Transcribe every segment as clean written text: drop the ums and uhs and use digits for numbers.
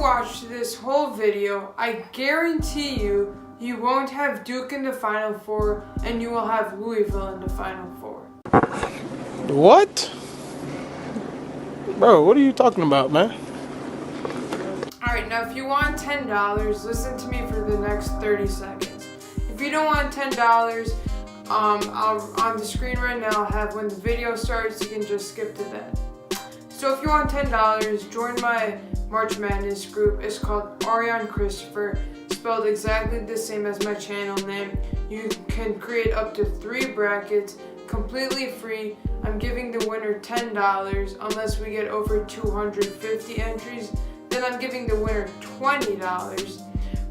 watch this whole video, I guarantee you won't have Duke in the Final Four and you will have Louisville in the Final Four. What? Bro, what are you talking about, man? Alright, now if you want $10, listen to me for the next 30 seconds. If you don't want $10, on the screen right now I'll have when the video starts, you can just skip to that. So if you want $10, join my March Madness group. It's called Arian Christopher, spelled exactly the same as my channel name. You can create up to 3 brackets, completely free. I'm giving the winner $10 unless we get over 250 entries. Then I'm giving the winner $20.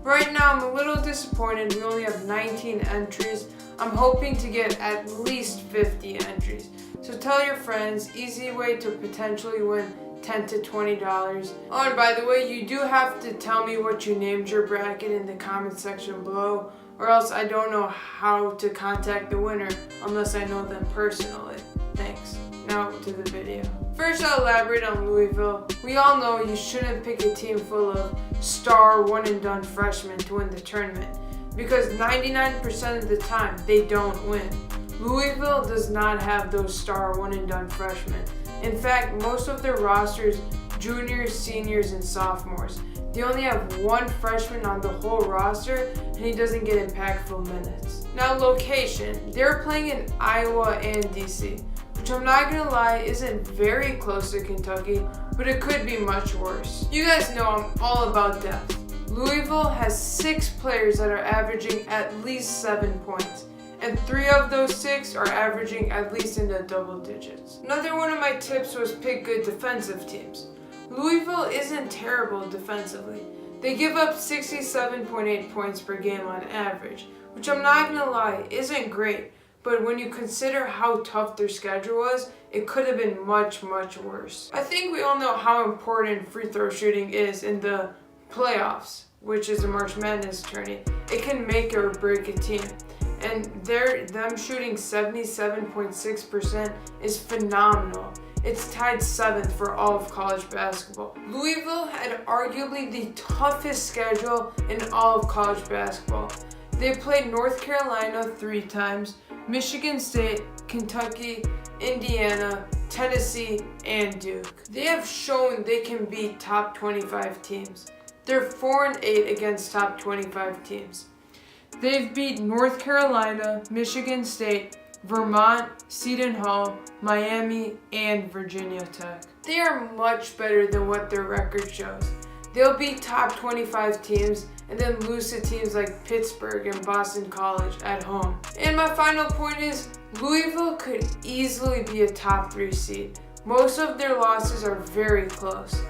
Right now I'm a little disappointed. We only have 19 entries. I'm hoping to get at least 50 entries. So tell your friends, easy way to potentially win $10 to $20. Oh, and by the way, you do have to tell me what you named your bracket in the comment section below, or else I don't know how to contact the winner unless I know them personally. Thanks. Now to the video. First, I'll elaborate on Louisville. We all know you shouldn't pick a team full of star one-and-done freshmen to win the tournament, because 99% of the time they don't win. Louisville does not have those star one-and-done freshmen. In fact, most of their rosters, juniors, seniors, and sophomores. They only have 1 freshman on the whole roster, and he doesn't get impactful minutes. Now, location. They're playing in Iowa and DC, which I'm not gonna lie isn't very close to Kentucky, but it could be much worse. You guys know I'm all about depth. Louisville has 6 players that are averaging at least 7 points, and 3 of those 6 are averaging at least in the double digits. Another one of my tips was pick good defensive teams. Louisville isn't terrible defensively. They give up 67.8 points per game on average, which I'm not gonna lie isn't great, but when you consider how tough their schedule was, it could have been much, much worse. I think we all know how important free throw shooting is in the playoffs, which is a March Madness tourney. It can make or break a team. And them shooting 77.6% is phenomenal. It's tied 7th for all of college basketball. Louisville had arguably the toughest schedule in all of college basketball. They played North Carolina 3 times, Michigan State, Kentucky, Indiana, Tennessee, and Duke. They have shown they can beat top 25 teams. They're 4-8 against top 25 teams. They've beat North Carolina, Michigan State, Vermont, Seton Hall, Miami, and Virginia Tech. They are much better than what their record shows. They'll beat top 25 teams and then lose to teams like Pittsburgh and Boston College at home. And my final point is, Louisville could easily be a top 3 seed. Most of their losses are very close.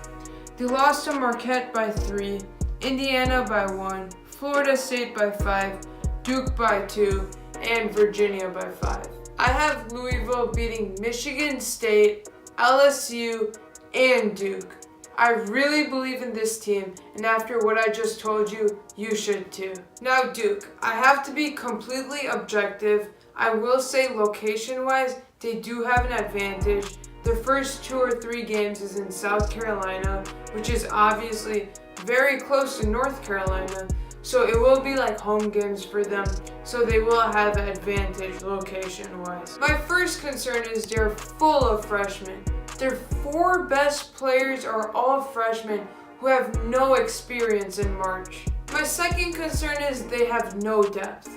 They lost to Marquette by 3, Indiana by 1, Florida State by 5, Duke by 2, and Virginia by 5. I have Louisville beating Michigan State, LSU, and Duke. I really believe in this team, and after what I just told you, you should too. Now Duke, I have to be completely objective. I will say location-wise, they do have an advantage. Their first 2 or 3 games is in South Carolina, which is obviously very close to North Carolina, so it will be like home games for them, so they will have an advantage location-wise. My first concern is they're full of freshmen. Their 4 best players are all freshmen who have no experience in March. My second concern is they have no depth.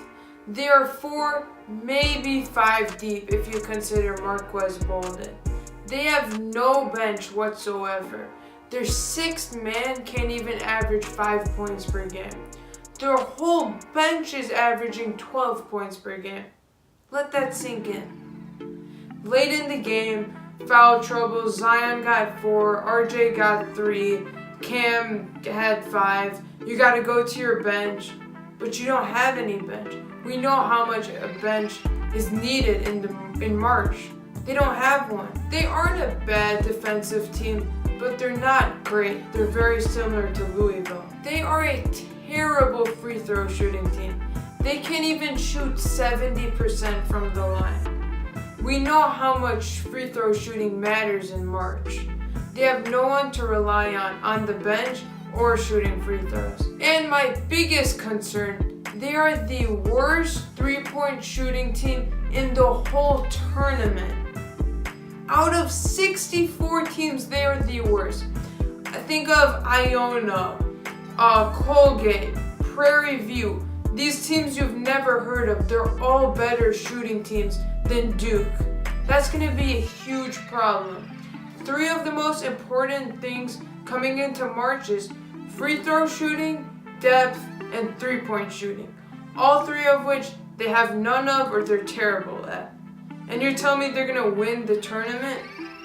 They are 4, maybe 5 deep if you consider Marquez Bolden. They have no bench whatsoever. Their 6th man can't even average 5 points per game. Their whole bench is averaging 12 points per game. Let that sink in. Late in the game, foul trouble, Zion got 4, RJ got 3, Cam had 5. You gotta go to your bench, but you don't have any bench. We know how much a bench is needed in March. They don't have one. They aren't a bad defensive team, but they're not great. They're very similar to Louisville. They are a terrible free throw shooting team. They can't even shoot 70% from the line. We know how much free throw shooting matters in March. They have no one to rely on the bench or shooting free throws. And my biggest concern, they are the worst three-point shooting team in the whole tournament. Out of 64 teams, they are the worst. I think of Iona, Colgate, Prairie View. These teams you've never heard of, they're all better shooting teams than Duke. That's going to be a huge problem. 3 of the most important things coming into March is free throw shooting, depth, and three-point shooting. All 3 of which they have none of or they're terrible at. And you're telling me they're going to win the tournament?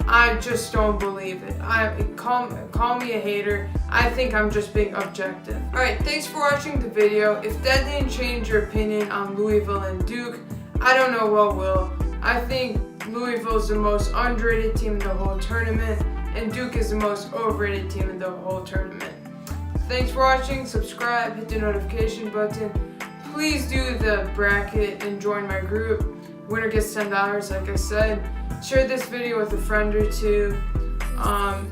I just don't believe it. Call me a hater. I think I'm just being objective. Alright, thanks for watching the video. If that didn't change your opinion on Louisville and Duke, I don't know what will. I think Louisville is the most underrated team in the whole tournament, and Duke is the most overrated team in the whole tournament. Thanks for watching. Subscribe, hit the notification button. Please do the bracket and join my group. Winner gets $10, like I said. Share this video with a friend or two.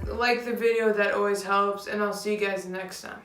Like the video, that always helps, and I'll see you guys next time.